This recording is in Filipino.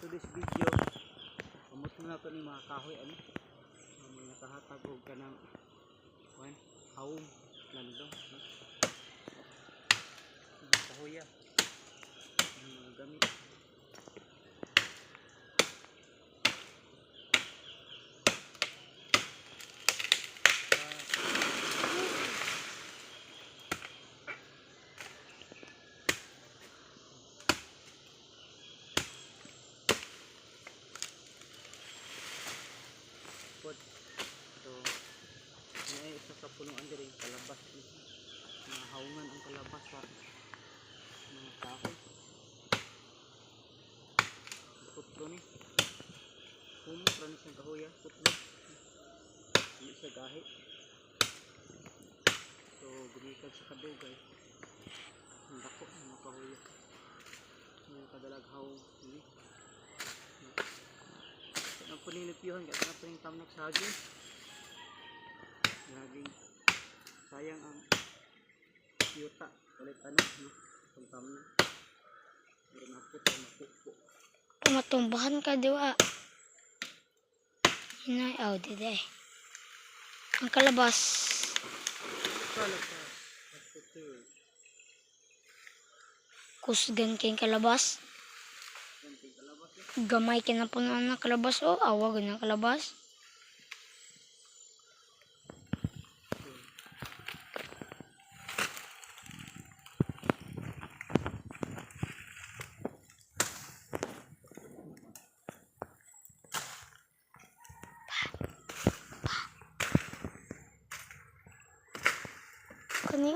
today's video, amot mo na ito ni mga kahoy, ano? Mga nakahatag o ka ng haum, landong, no? Mga kahoy ya, mga gamit. So, may isa sa punuan din kalabas, mga haungan ang kalabas sa mga kahoy. Putlo ni pranis ng kahoy, putlo hindi sa gahi. So gumikag sa kadugay ang dako ng mga kahoy, mga kadalaghaw ini ang puninipyuhan kasi na puning tamnak sa hagin. Laging sayang ang yuta ulit ano, no? Kung tamnak pero napot o mapupo matumbahan ka diwa hinay dide ang kalabas kusgan kayong kalabas gamay ka na po na kalabas awag na kalabas kani